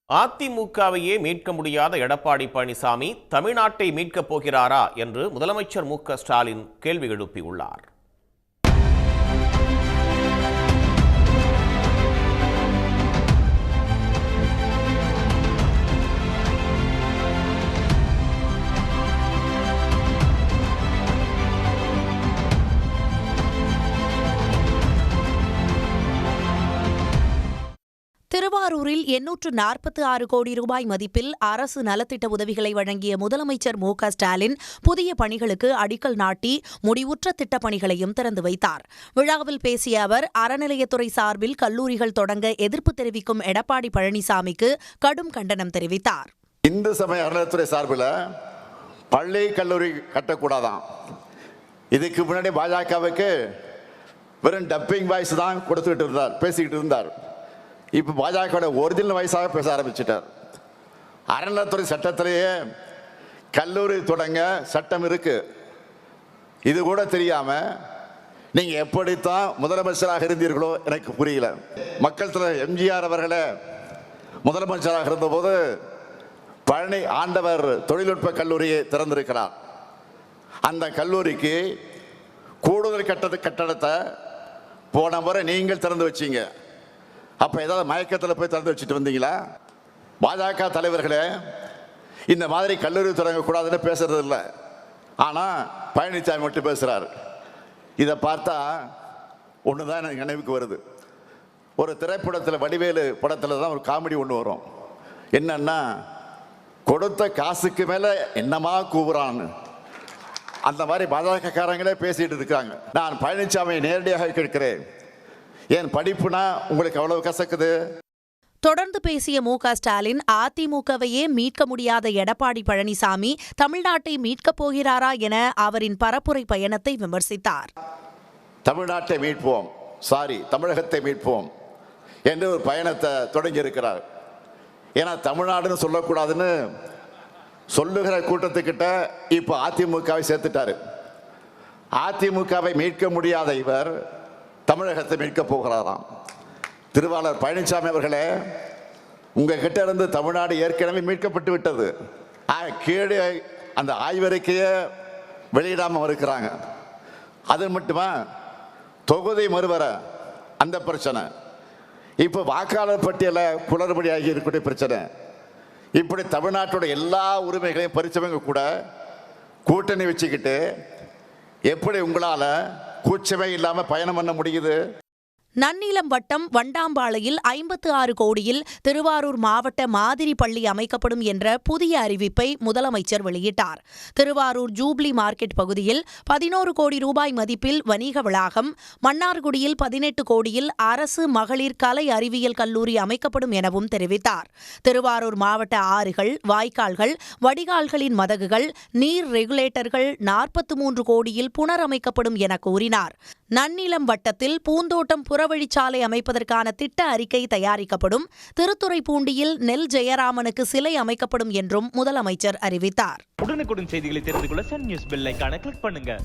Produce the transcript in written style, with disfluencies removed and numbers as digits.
அதிமுகவையே மீட்க முடியாத எடப்பாடி பழனிசாமி தமிழ்நாட்டை மீட்கப் போகிறாரா என்று முதலமைச்சர் மு.க.ஸ்டாலின் கேள்வி எழுப்பியுள்ளார். திருவாரூரில் 846 கோடி ரூபாய் மதிப்பில் அரசு நலத்திட்ட உதவிகளை வழங்கிய முதலமைச்சர் மு.க.ஸ்டாலின் புதிய பணிகளுக்கு அடிக்கல் நாட்டி முடிவுற்ற திட்டப்பணிகளையும் திறந்து வைத்தார். விழாவில் பேசிய அவர், அறநிலையத்துறை சார்பில் கல்லூரிகள் தொடங்க எதிர்ப்பு தெரிவிக்கும் எடப்பாடி பழனிசாமிக்கு கடும் கண்டனம் தெரிவித்தார். இந்து சமய அறநிலையத்துறை சார்பில் பள்ளி கல்லூரி கட்டக்கூடாதான். இதுக்கு முன்னாடி பாஜகவுக்கு வெறும் டப்பிங் வாய்ஸ் தான் பேசிக்கிட்டு இருந்தார். இப்போ பாஜக ஒரிஜினல் வயசாக பேச ஆரம்பிச்சிட்டார். அறநிலையத்துறை சட்டத்திலேயே கல்லூரி தொடங்க சட்டம் இருக்கு. இது கூட தெரியாம நீங்க எப்படித்தான் முதலமைச்சராக இருந்தீர்களோ எனக்கு புரியல. மக்கள் தலைவர் எம்ஜிஆர் அவர்களே முதலமைச்சராக இருந்தபோது பழனி ஆண்டவர் தொழில்நுட்ப கல்லூரியை திறந்திருக்கிறார். அந்த கல்லூரிக்கு கூடுதல் கட்டடத்தை போன முறை நீங்கள் திறந்து வச்சீங்க. அப்போ ஏதாவது மயக்கத்தில் போய் திறந்து வச்சுட்டு வந்தீங்களா? பாஜக தலைவர்களே இந்த மாதிரி கல்லூரி தொடங்கக்கூடாதுன்னு பேசுறது இல்லை. ஆனால் பழனிசாமி மட்டும் பேசுகிறார். இதை பார்த்தா ஒன்று தான் எனக்கு நினைவுக்கு வருது. ஒரு திரைப்படத்தில் வடிவேலு படத்தில் தான் ஒரு காமெடி ஒன்று வரும். என்னன்னா, கொடுத்த காசுக்கு மேலே என்னமா கூவுறான்னு. அந்த மாதிரி பாஜகக்காரங்களே பேசிட்டு இருக்காங்க. நான் பழனிசாமியை நேரடியாக கேட்கிறேன், ஏன் படிப்புனா உங்களுக்கு அவ்வளவு கசக்குது? தொடர்ந்து பேசிய மு.க.ஸ்டாலின், அதிமுகவையே மீட்க முடியாத எடப்பாடி பழனிசாமி தமிழ்நாட்டை மீட்கப் போகிறாரா என அவரின் பரப்புரை பயணத்தை விமர்சித்தார். தமிழ்நாட்டை மீட்போம், தமிழகத்தை மீட்போம் என்று ஒரு பயணத்தை தொடங்கி இருக்கிறார். ஏன்னா தமிழ்நாடுன்னு சொல்லக்கூடாதுன்னு சொல்லுகிற கூட்டத்துக்கிட்ட இப்போ அதிமுகவை சேர்த்துட்டாரு. அதிமுகவை மீட்க முடியாத இவர் தமிழகத்தை மீட்கப் போகிறாராம். திருவாளர் பழனிசாமி அவர்களே, உங்ககிட்ட இருந்து தமிழ்நாடு ஏற்கனவே மீட்கப்பட்டு விட்டது. கீழே அந்த ஆய்வறிக்கையை வெளியிடாமல் இருக்கிறாங்க. அது மட்டுமா, தொகுதி மறுவர அந்த பிரச்சனை, இப்போ வாக்காளர் பட்டியலை குளறுபடியாகி இருக்கக்கூடிய பிரச்சனை, இப்படி தமிழ்நாட்டோட எல்லா உரிமைகளையும் பறிச்சவங்க கூட கூட்டணி வச்சுக்கிட்டு எப்படி உங்களால் கூச்சமே இல்லாமல் பயணம் பண்ண முடியுது? நன்னிலம் வட்டம் வண்டாம்பாளையில் 56 கோடியில் திருவாரூர் மாவட்ட மாதிரி பள்ளி அமைக்கப்படும் என்ற புதிய அறிவிப்பை முதலமைச்சர் வெளியிட்டார். திருவாரூர் ஜூப்ளி மார்க்கெட் பகுதியில் 11 கோடி ரூபாய் மதிப்பில் வணிக வளாகம், மன்னார்குடியில் 18 கோடியில் அரசு மகளிர் கலை அறிவியல் கல்லூரி அமைக்கப்படும் எனவும் தெரிவித்தார். திருவாரூர் மாவட்ட ஆறுகள், வாய்க்கால்கள், வடிகால்களின் மதகுகள், நீர் ரெகுலேட்டர்கள் 43 கோடியில் புனரமைக்கப்படும் என கூறினார். நன்னிலம் வட்டத்தில் பூந்தோட்டம் புறவழிச்சாலை அமைப்பதற்கான திட்ட அறிக்கை தயாரிக்கப்படும். திருத்துறைப்பூண்டியில் நெல் ஜெயராமனுக்கு சிலை அமைக்கப்படும் என்றும் முதலமைச்சர் அறிவித்தார். உடனுக்குடன் செய்திகளை தெரிந்து கொள்ள சன் நியூஸ் பெல் ஐகானை கிளிக் பண்ணுங்க.